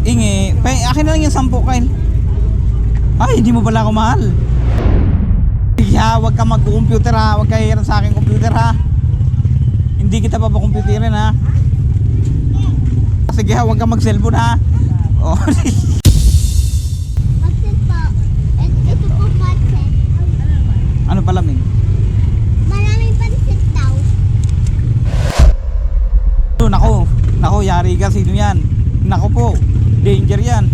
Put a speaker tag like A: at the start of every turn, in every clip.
A: Ingi, akin na lang yung 10, Kyle. Ay, hindi mo pala ako mahal. Wag ka mag-computer ha. Wag ka hiram sa akin computer ha. Hindi kita papakomputerin ha. Sige ha, wag ka mag-cellphone ha. Oh.
B: Pansit po. Ito po pansit.
A: Ano pala, Ming?
B: Maraming pansit daw.
A: Nako, yari ka. Sino yan? Nako po, danger yan.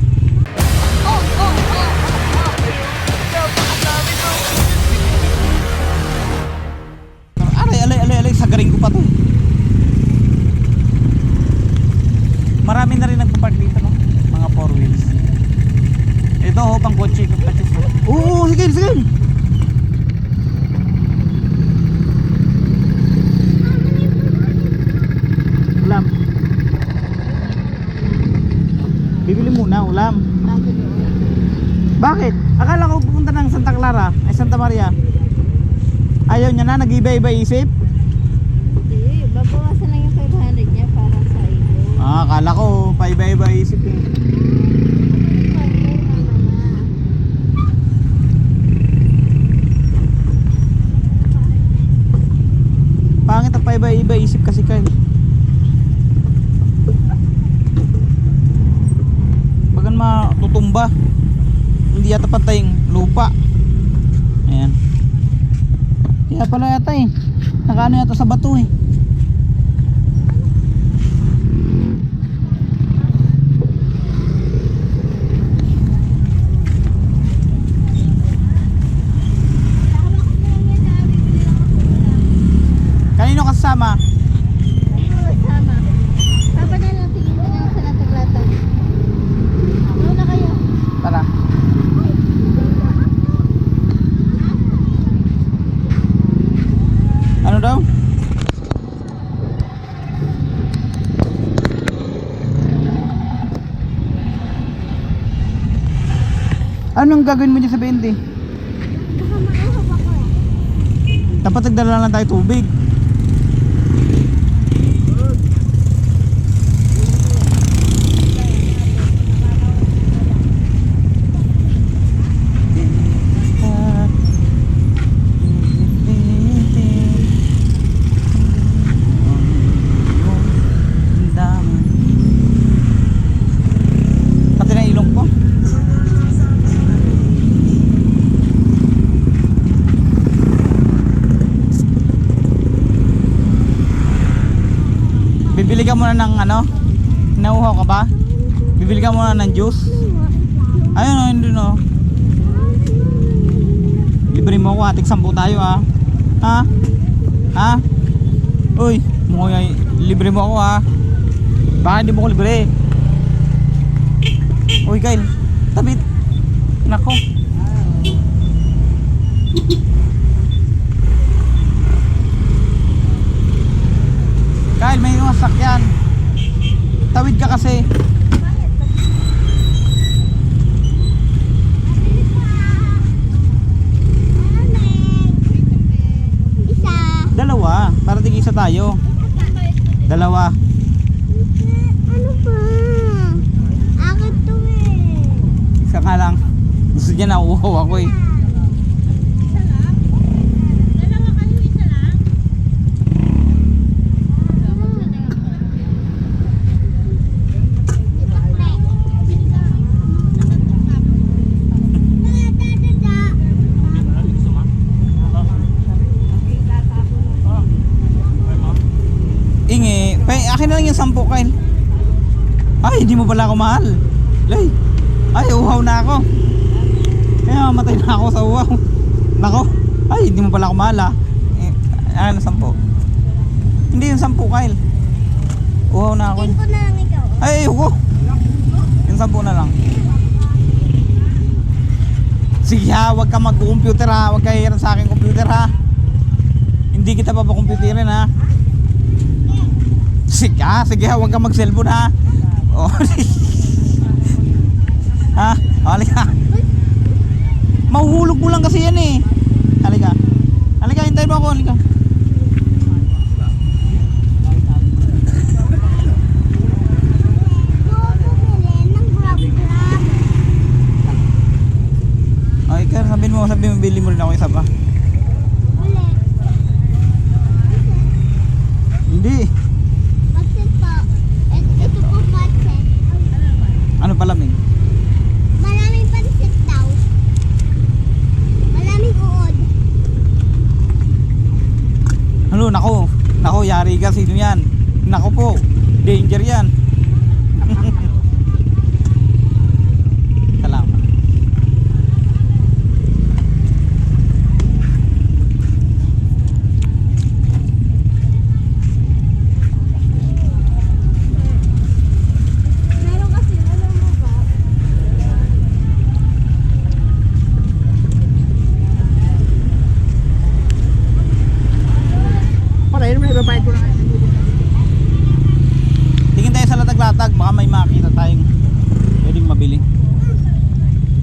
A: Alay, sagaring ko pa to. Marami na rin nagpapark dito, no? Mga 4 wheels. Ito ho, pang kotse. Oo, sige. Ulam. Bibili muna, ulam. Bakit? Akala ko pupunta ng Santa Clara, ay Santa Maria. Ayaw niya na, nag-iba-iba isip.
B: Hindi, babawasan lang yung 500 niya para sa iyo.
A: Akala ko, paiba-iba isip eh. Pangit ang paiba-iba isip kasi, Kyle. Bagan matutumba. Hindi yata pantay yung lupa. Ayan. Kaya pala yata eh. Nakaano yata sa bato eh. Kanino kasama?
B: Sama. Papa na lang tingin ko lang sa nataglatan. Muna kayo.
A: Tara. Ano daw? Anong gagawin mo dyan sa 20?
B: Baka maahap ako eh.
A: Dapat nagdala lang tayo tubig. Pati na ilong ko. Bibili ka muna ng ano? Nauhaw ka ba? Bibili ka muna ng juice? Ayun o, hindi no. Libre mo ako, atik 10 tayo ha. Ha? Ha? Uy, libre mo ako ha. Baka hindi mo ko libre. Uy Kyle, tabit. Nako. Kyle, may mga sakyan. Tawid ka kasi.
B: Isa.
A: Dalawa, para tig-isa tayo. Dalawa.
B: Ano ba? Akin to eh.
A: Isa nga lang. Gusto niya nauuhaw ako eh.
B: Dalawa kayo, isa lang?
A: Ingi, akin na lang yung 10, Kyle. Ay, hindi mo pala ako mahal. Lay. Ay, uhaw na ako. Kaya mamatay na ako sa uhaw. Nako. Ay, hindi mo pala ako mahal ha. Ano, 10. Hindi yung 10, Kyle. Uhaw na ako.
B: Tingin ko na lang ikaw.
A: Ay, ayoko. Yung 10 na lang. Sige ha, wag ka mag-computer ha. Wag ka hiram sa akin computer ha. Hindi kita papakomputerin ha. Sige ha, wag ka mag-cellphone ha. Oh. Ha? Halika. Mahuhulog mo lang kasi yan eh. Halika. Halika, hintayin mo ako. Halika. bili mo rin ako isa pa.
B: Uli.
A: Hindi.
B: Patsit po. Ito po patsit.
A: Ano palamig?
B: Maraming pansit daw. Maraming uod.
A: Ano, nako, yari ka, sino yan? Nako po, danger yan. Salamat.
B: Meron kasi, alam mo ba?
C: Para yun, may babayad ko na kayo.
A: Tingin tayo sa latag-latag, baka may makita tayong pwedeng mabili.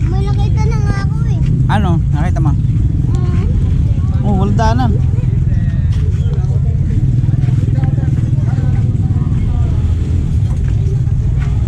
B: May nakita na nga ako eh.
A: Ano, nakita mo? Oh, waldanan.